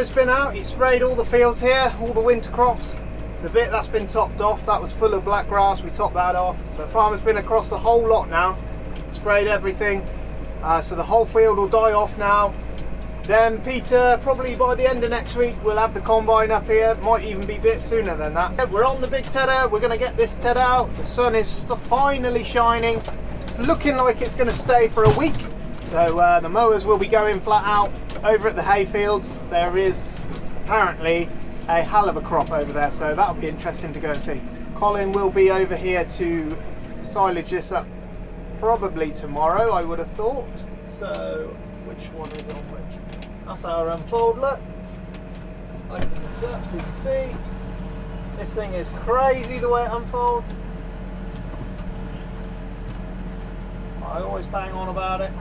mower's been out, he sprayed all the fields here, all the winter crops. The bit that's been topped off, that was full of black grass, we topped that off. The farmer's been across the whole lot now, sprayed everything, so the whole field will die off now. Then Peter, probably by the end of next week, we'll have the combine up here, might even be a bit sooner than that. We're on the big tedder, we're going to get this ted out, the sun is finally shining, it's looking like it's going to stay for a week. So the mowers will be going flat out over at the hay fields. There is apparently a hell of a crop over there, so that'll be interesting to go and see. Colin will be over here to silage this up probably tomorrow, I would have thought. So which one is on which? That's our unfold look. Open this up so you can see. This thing is crazy the way it unfolds. I always bang on about it.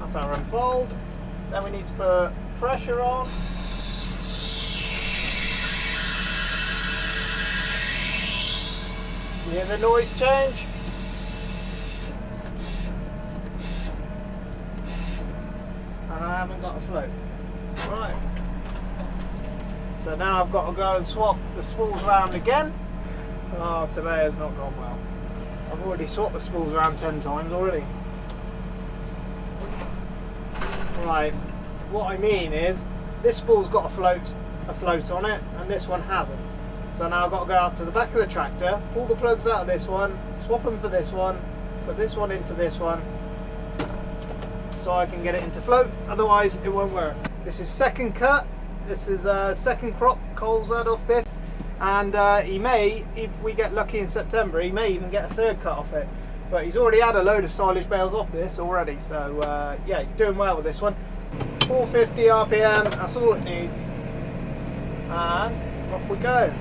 That's our unfold. Then we need to put pressure on. You hear the noise change? And I haven't got a float. Right. So now I've got to go and swap the spools around again. Oh, today has not gone well. I've already swapped the spools around 10 times already. Right, what I mean is this spool's got a float on it and this one hasn't. So now I've got to go out to the back of the tractor, pull the plugs out of this one, swap them for this one, put this one into this one so I can get it into float, otherwise it won't work. This is second cut, this is second crop Cole's had off this, and he may, if we get lucky in September, he may even get a third cut off it. But he's already had a load of silage bales off this already, so yeah, he's doing well with this one. 450 RPM, that's all it needs. And off we go.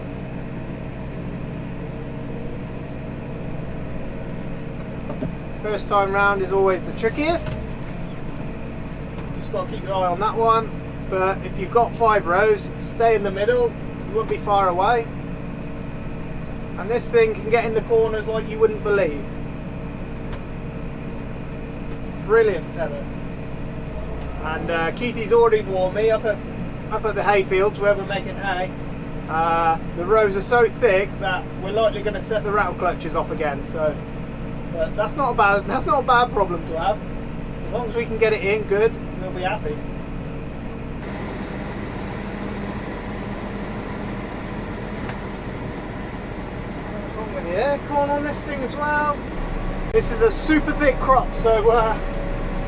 First time round is always the trickiest. Just got to keep your eye on that one. But if you've got 5 rows, stay in the middle, you won't be far away. And this thing can get in the corners like you wouldn't believe. Brilliant tether. And Keithy's already warned me up at the hay fields where we're making hay. The rows are so thick that we're likely going to set the rattle clutches off again. So, but that's not a bad problem to have. As long as we can get it in good, we'll be happy. Something wrong with the aircon on this thing as well. This is a super thick crop, so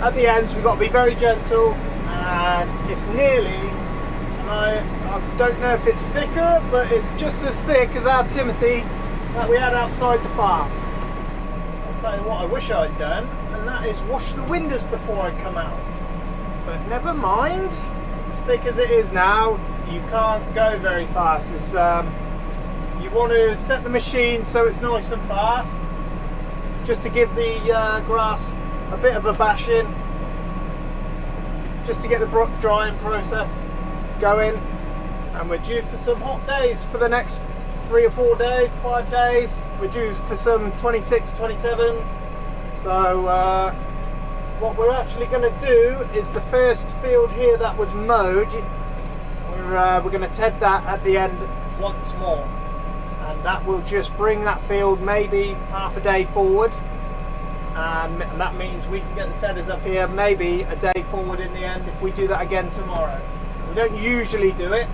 at the ends we've got to be very gentle, and it's nearly, and I don't know if it's thicker, but it's just as thick as our Timothy that we had outside the farm. I'll tell you what I wish I'd done, and that is wash the windows before I come out. But never mind, as thick as it is now, you can't go very fast. It's, you want to set the machine so it's nice and fast, just to give the grass a bit of a bash in, just to get the drying process going. And we're due for some hot days for the next 3 or 4 days, 5 days. We're due for some 26, 27. So what we're actually going to do is the first field here that was mowed, we're going to ted that at the end once more, and that will just bring that field maybe half a day forward. And that means we can get the tedders up here maybe a day forward in the end if we do that again tomorrow. We don't usually do it.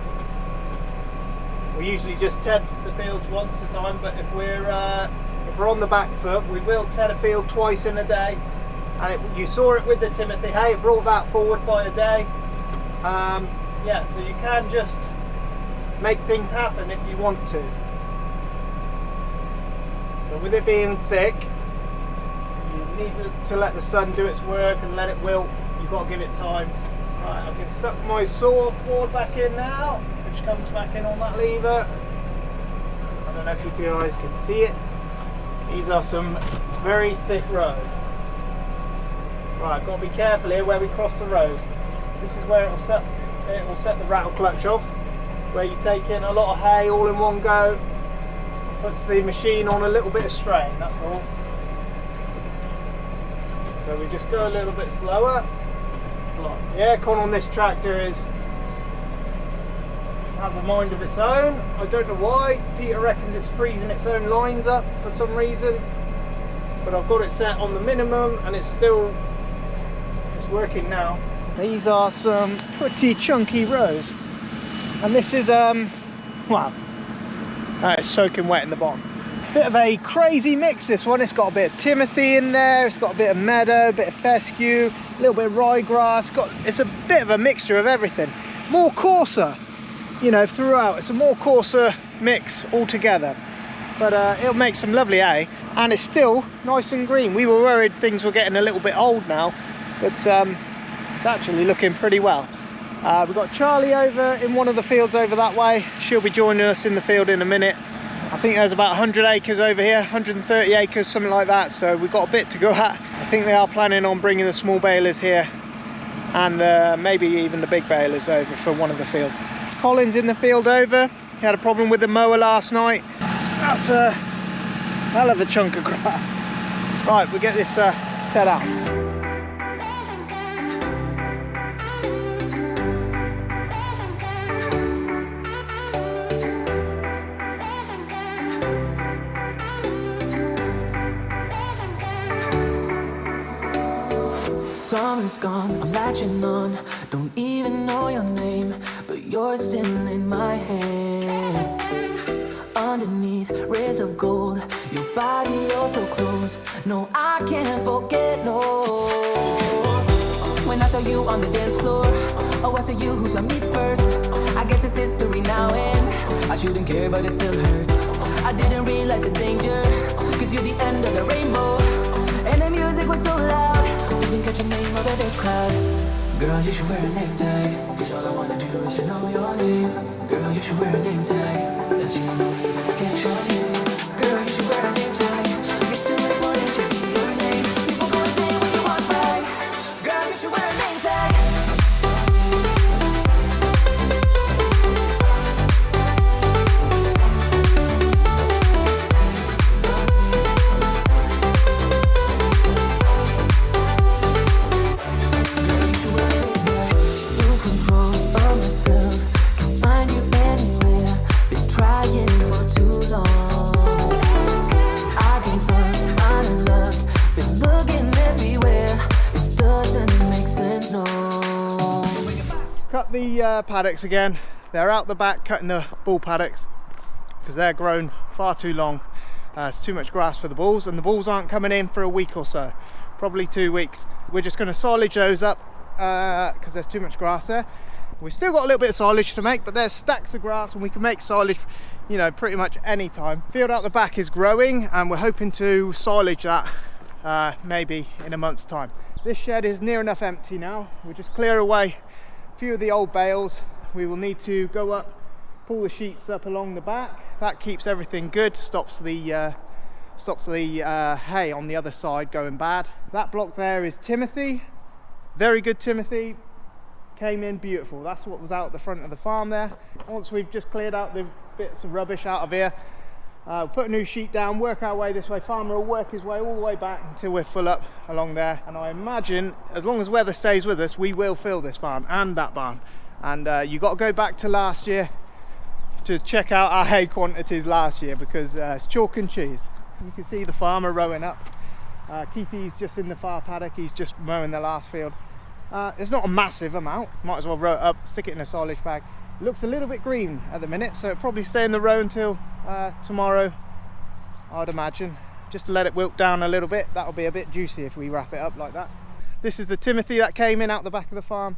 We usually just ted the fields once a time, but if we're on the back foot, we will ted a field twice in a day. And you saw it with the Timothy hay, it brought that forward by a day. Yeah, so you can just make things happen if you want to. But with it being thick, you need to let the sun do its work and let it wilt. You've got to give it time. Right, I can suck my saw board back in now, which comes back in on that lever. I don't know if you guys can see it. These are some very thick rows. Right, got to be careful here where we cross the rows. This is where it will set the rattle clutch off, where you take in a lot of hay all in one go. puts the machine on a little bit of strain, that's all. So we just go a little bit slower. The aircon on this tractor has a mind of its own. I don't know why. Peter reckons it's freezing its own lines up for some reason. But I've got it set on the minimum and it's working now. These are some pretty chunky rows. And this is, it's soaking wet in the bottom. Bit of a crazy mix, this one. It's got a bit of Timothy in there, it's got a bit of meadow, a bit of fescue, a little bit of ryegrass. It's a bit of a mixture of everything. More coarser, you know, throughout. It's a more coarser mix altogether. But it'll make some lovely hay, and it's still nice and green. We were worried things were getting a little bit old now, but it's actually looking pretty well. We've got Charlie over in one of the fields over that way. She'll be joining us in the field in a minute. I think there's about 100 acres over here, 130 acres, something like that. So we've got a bit to go at. I think they are planning on bringing the small balers here and maybe even the big balers over for one of the fields. Colin's in the field over. He had a problem with the mower last night. That's a hell of a chunk of grass. Right, we get this set out. Summer's gone, I'm latching on. Don't even know your name, but you're still in my head. Underneath rays of gold, your body oh so close. No, I can't forget, no. When I saw you on the dance floor, oh, I saw you who saw me first. I guess it's history now and I shouldn't care, but it still hurts. I didn't realize the danger, cause you're the end of the rainbow. And the music was so loud, didn't catch your name over this crowd. Girl, you should wear a name tag, cause all I wanna do is to know your name. Girl, you should wear a name tag, that's the only way that I get your name. Girl, you should wear a name tag, it's too important to be your name. People go and say what you want back. Girl, you should wear a name tag. Cut the paddocks again. They're out the back cutting the bull paddocks because they're grown far too long. It's too much grass for the bulls, and the bulls aren't coming in for a week or so, probably 2 weeks. We're just going to silage those up because there's too much grass there. We've still got a little bit of silage to make, but there's stacks of grass and we can make silage, you know, pretty much any time. Field out the back is growing and we're hoping to silage that maybe in a month's time. This shed is near enough empty now. We'll just clear away a few of the old bales. We will need to go up, pull the sheets up along the back. That keeps everything good, stops the hay on the other side going bad. That block there is Timothy, very good Timothy, came in beautiful. That's what was out at the front of the farm there. Once we've just cleared out the bits of rubbish out of here, put a new sheet down, work our way this way. Farmer will work his way all the way back until we're full up along there. And I imagine, as long as weather stays with us, we will fill this barn and that barn. And you got to go back to last year to check out our hay quantities last year, because it's chalk and cheese. You can see the farmer rowing up. Keithy's just in the far paddock, he's just mowing the last field. It's not a massive amount, might as well row it up, stick it in a silage bag. It looks a little bit green at the minute, so it'll probably stay in the row until tomorrow, I'd imagine. Just to let it wilt down a little bit. That'll be a bit juicy if we wrap it up like that. This is the Timothy that came in out the back of the farm.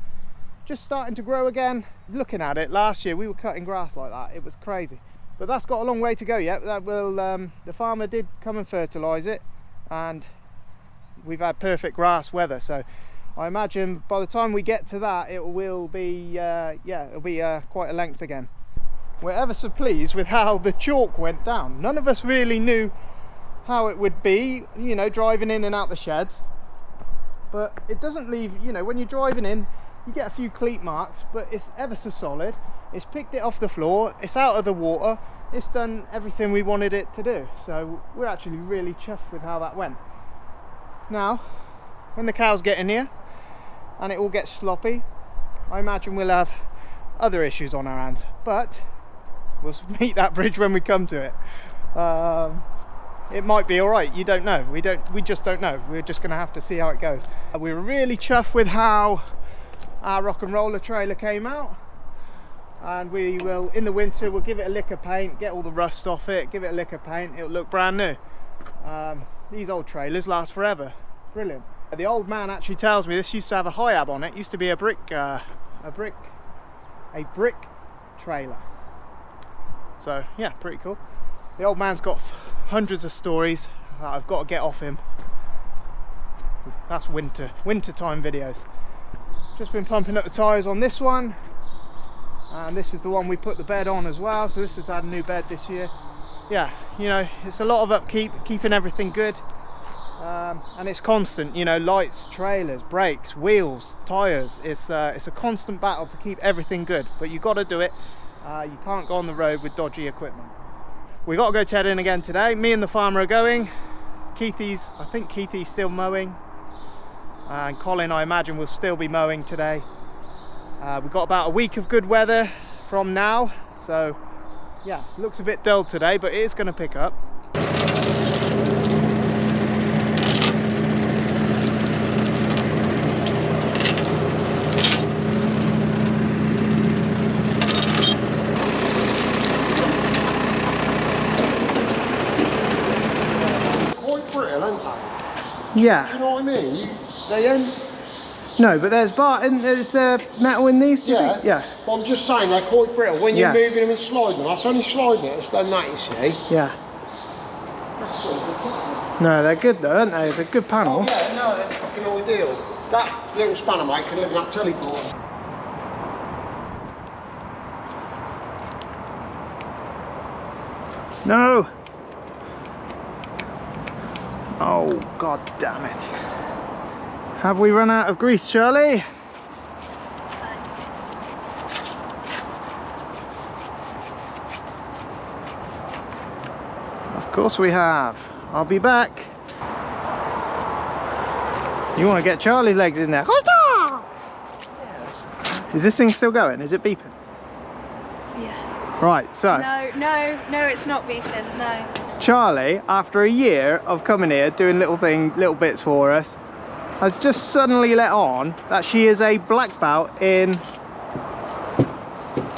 Just starting to grow again. Looking at it, last year we were cutting grass like that, it was crazy. But that's got a long way to go yet. That will, the farmer did come and fertilise it, and we've had perfect grass weather, so I imagine by the time we get to that, it will be, it'll be quite a length again. We're ever so pleased with how the chalk went down. None of us really knew how it would be, you know, driving in and out the sheds. But it doesn't leave, you know, when you're driving in, you get a few cleat marks, but it's ever so solid. It's picked it off the floor, it's out of the water, it's done everything we wanted it to do. So we're actually really chuffed with how that went. Now, when the cows get in here and it all gets sloppy, I imagine we'll have other issues on our hands, but we'll meet that bridge when we come to it. It might be all right. You don't know. We just don't know. We're just going to have to see how it goes. We were really chuffed with how our rock and roller trailer came out, and we will, in the winter, we'll give it a lick of paint, get all the rust off it, give it a lick of paint. It'll look brand new. These old trailers last forever. Brilliant. The old man actually tells me this used to have a HIAB on it. It used to be a brick trailer. So yeah, pretty cool. The old man's got hundreds of stories that I've got to get off him. That's wintertime videos. Just been pumping up the tyres on this one, and this is the one we put the bed on as well. So this has had a new bed this year. Yeah, you know, it's a lot of upkeep, keeping everything good, and it's constant. You know, lights, trailers, brakes, wheels, tyres. It's a constant battle to keep everything good, but you've got to do it. You can't go on the road with dodgy equipment. We got to go Ted in again today. Me and the farmer are going. I think Keithy's still mowing, and Colin, I imagine, will still be mowing today. We've got about a week of good weather from now, so yeah, looks a bit dull today, but it is going to pick up. Yeah. Do you know what I mean? They end. No, but there's metal in these. Yeah. Yeah. Well, I'm just saying they're quite brittle. When you're Yeah. moving them and sliding them, that's only sliding it. It's done that, you see. Yeah. No, they're good though, aren't they? They're a good panel. Oh, yeah, no, they're fucking ideal. That little spanner, mate, can live in that teleport. No. Oh, god damn it. Have we run out of grease, Charlie? Of course we have. I'll be back. You want to get Charlie's legs in there? Is this thing still going? Is it beeping? Yeah. Right, so. No, it's not beeping, no. Charlie, after a year of coming here, doing little bits for us, has just suddenly let on that she is a black belt in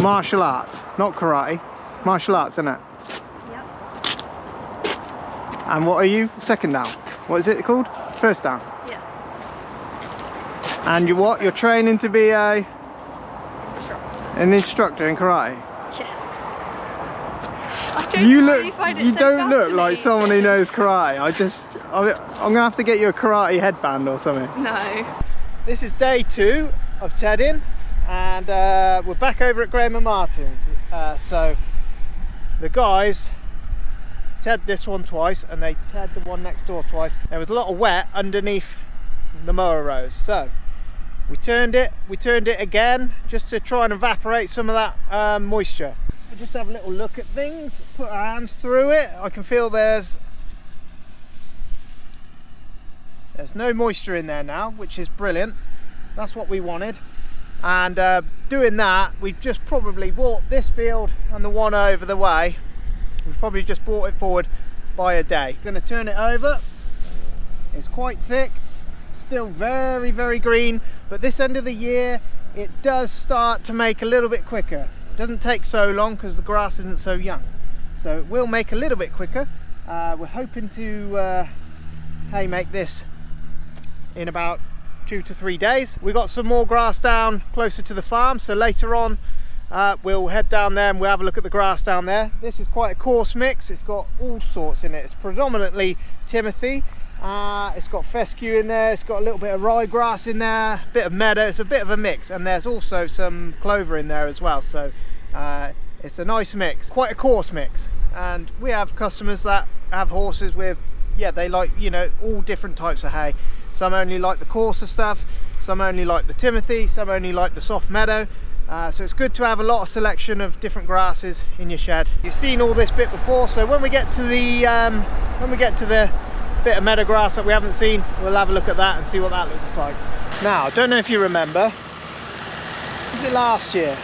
martial arts. Not karate, martial arts, isn't it? Yep. And what are you? Second down. What is it called? First down. Yeah. And you what? You're training to be an instructor in karate? Yeah. I don't really find it You so don't look like fascinating. someone who knows karate. I'm gonna have to get you a karate headband or something. No. This is day 2 of Tedding, and we're back over at Graham and Martin's. So the guys Ted this one twice, and they Ted the one next door twice. There was a lot of wet underneath the mower rows, so we turned it again just to try and evaporate some of that moisture. We'll just have a little look at things, put our hands through it. I can feel there's no moisture in there now, which is brilliant. That's what we wanted. And doing that, we've just probably brought this field and the one over the way, we've probably just brought it forward by a day. Going to turn it over. It's quite thick, still very, very green, but this end of the year it does start to make a little bit quicker. It doesn't take so long because the grass isn't so young, so it will make a little bit quicker. We're hoping to make this in about 2 to 3 days. We got some more grass down closer to the farm, so later on we'll head down there and we'll have a look at the grass down there. This is quite a coarse mix. It's got all sorts in it. It's predominantly Timothy. It's got fescue in there, it's got a little bit of ryegrass in there, a bit of meadow. It's a bit of a mix, and there's also some clover in there as well, so it's a nice mix, quite a coarse mix. And we have customers that have horses with, yeah, they like, you know, all different types of hay. Some only like the coarser stuff, some only like the Timothy, some only like the soft meadow. So it's good to have a lot of selection of different grasses in your shed. You've seen all this bit before, so when we get to the bit of meadow grass that we haven't seen, we'll have a look at that and see what that looks like. Now, I don't know if you remember, was it last year?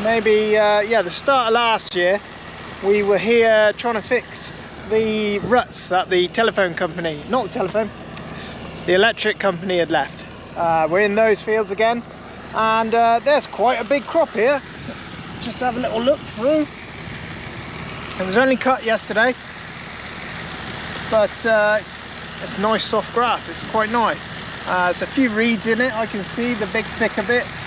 Maybe, yeah, the start of last year, we were here trying to fix the ruts that the telephone company, not the telephone, the electric company had left. We're in those fields again, and there's quite a big crop here. Let's just have a little look through. It was only cut yesterday, but it's nice soft grass. It's quite nice. There's a few reeds in it. I can see the big thicker bits.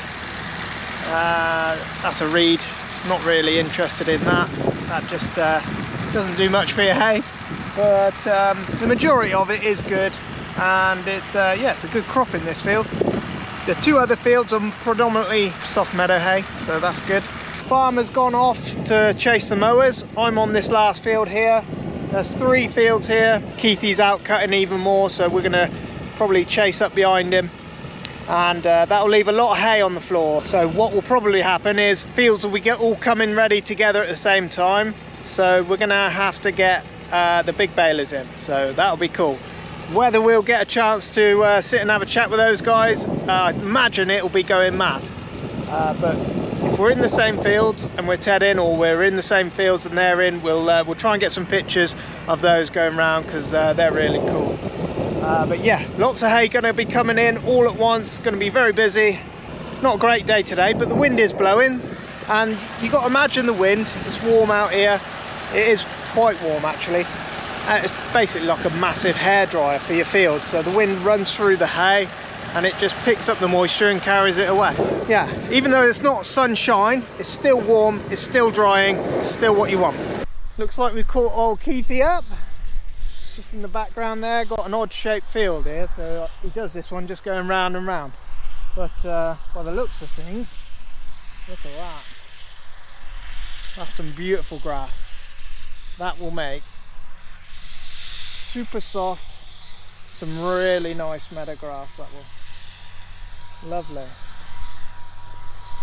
That's a reed. Not really interested in that. That just doesn't do much for your hay, but the majority of it is good, and it's yeah, it's a good crop in this field. The two other fields are predominantly soft meadow hay, so that's good. Farmer's gone off to chase the mowers. I'm on this last field here. There's 3 fields here. Keithy's out cutting even more, so we're gonna probably chase up behind him, and that'll leave a lot of hay on the floor. So what will probably happen is fields will get all coming ready together at the same time, so we're gonna have to get the big balers in, so that'll be cool. Whether we'll get a chance to sit and have a chat with those guys, I imagine it'll be going mad, but if we're in the same fields and we're tedding, or we're in the same fields and they're in, we'll try and get some pictures of those going around, because they're really cool. But yeah, lots of hay going to be coming in all at once. Going to be very busy. Not a great day today, but the wind is blowing, and you got to imagine the wind. It's warm out here. It is quite warm actually. It's basically like a massive hairdryer for your field. So the wind runs through the hay and it just picks up the moisture and carries it away. Yeah, even though it's not sunshine, it's still warm, it's still drying, it's still what you want. Looks like we've caught old Keithy up. Just in the background there, got an odd shaped field here, so he does this one just going round and round. But by the looks of things, look at that. That's some beautiful grass. That will make super soft, some really nice meadow grass. That will. Lovely.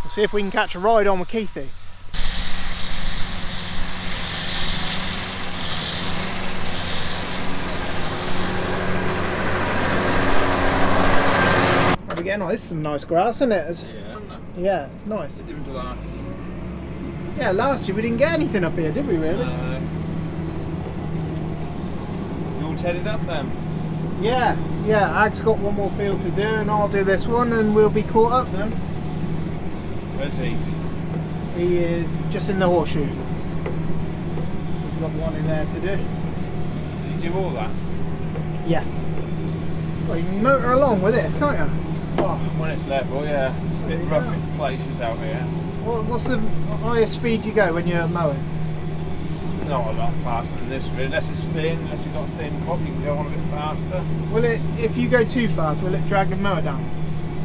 We'll see if we can catch a ride on with Keithy. Again, oh, this is some nice grass, isn't it? Yeah, it's nice. Yeah, last year we didn't get anything up here, did we really? You all tedded up then? Yeah, Ag's got one more field to do, and I'll do this one, and we'll be caught up then. Where's he? He is just in the horseshoe. He's got one in there to do. Did you do all that? Yeah. Well, you can motor along with it, can't you? Oh, when it's level, yeah. It's a bit rough in places out here. What's the highest speed you go when you're mowing? Not a lot faster than this, really. Unless it's thin, unless you've got a thin crop, you can go on a bit faster. Will it, if you go too fast, will it drag the mower down?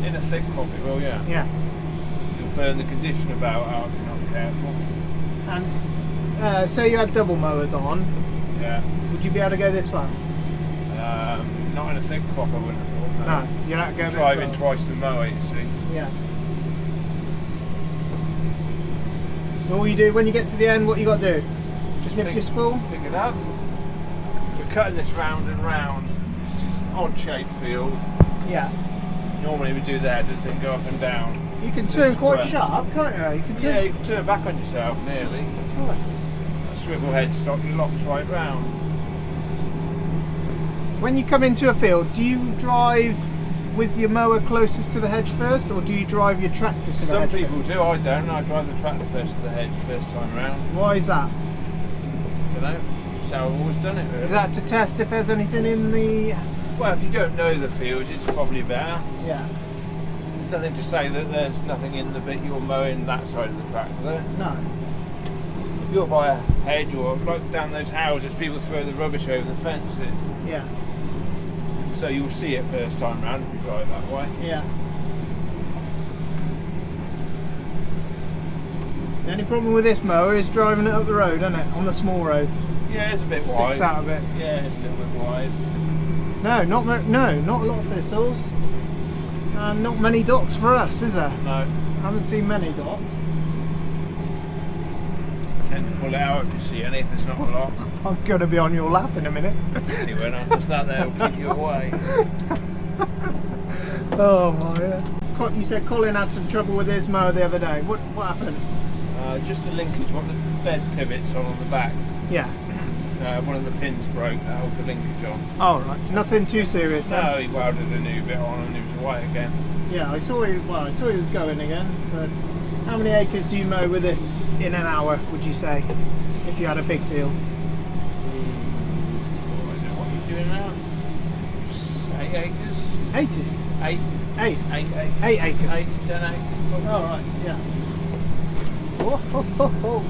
In a thick crop it will, yeah. Yeah. You'll burn the conditioner belt out if you're not careful. And say you had double mowers on, Yeah. would you be able to go this fast? Not in a thick crop, I wouldn't have thought. No, you're not going driving this fast. twice the mower, you see. Yeah. So all you do when you get to the end, what you got to do? Just lift your spool? Pick it up. We're cutting this round and round. It's just an odd shaped field. Yeah. Normally we do that, it doesn't go up and down. You can turn quite square. sharp, can't you? You can turn. Yeah, you can turn back on yourself nearly. Nice. A swivel headstock, it locks right round. When you come into a field, do you drive with your mower closest to the hedge first, or do you drive your tractor to the Some hedge people first? do, I don't. I drive the tractor first to the hedge first time round. Why is that? Don't know. Just how I've always done it, really. Is that to test if there's anything in the... Well, if you don't know the fields, it's probably better. Yeah. Nothing to say that there's nothing in the bit you're mowing that side of the tractor. No. If you're by a hedge or like down those houses, people throw the rubbish over the fences. Yeah. So you'll see it first time round if you drive that way. Yeah. The only problem with this mower is driving it up the road, isn't it? On the small roads. Yeah, it's a bit Sticks wide. out a bit. Yeah, it's a little bit wide. No, not a lot of thistles. And not many docks for us, is there? No. Haven't seen many docks. Tend to pull it out if you see any, if there's not a lot. I'm going to be on your lap in a minute. Anyway, no, just that there will keep you away. Oh my. You said Colin had some trouble with his mower the other day. What happened? Just the linkage, one of the bed pivots on the back. Yeah. One of the pins broke that held the linkage on. Oh right. Nothing too serious then? No, he welded a new bit on and it was white again. Yeah, I saw he was going again. So how many acres do you mow with this in an hour, would you say? If you had a big field? I don't know what you're doing now. 8 acres? 80? 8 8? acres. 8 acres. 8 to 10 acres. Probably. Oh right, yeah. Oh, ho, ho, ho.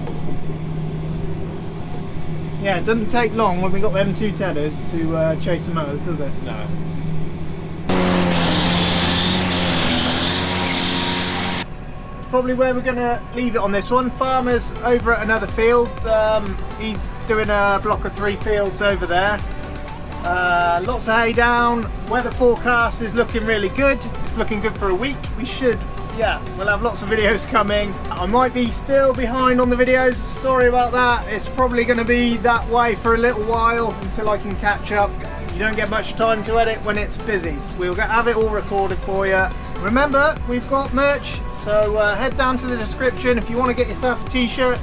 Yeah, it doesn't take long when we got them 2 tethers to chase the mowers, does it? No. It's probably where we're going to leave it on this one. Farmer's over at another field. He's doing a block of 3 fields over there. Lots of hay down. Weather forecast is looking really good. It's looking good for a week. We'll have lots of videos coming. I might be still behind on the videos. Sorry about that. It's probably going to be that way for a little while until I can catch up. You don't get much time to edit when it's busy. We'll have it all recorded for you. Remember, we've got merch, so head down to the description if you want to get yourself a t-shirt.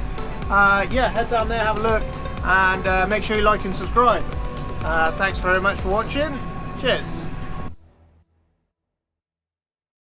Head down there, have a look, and make sure you like and subscribe. Thanks very much for watching. Cheers.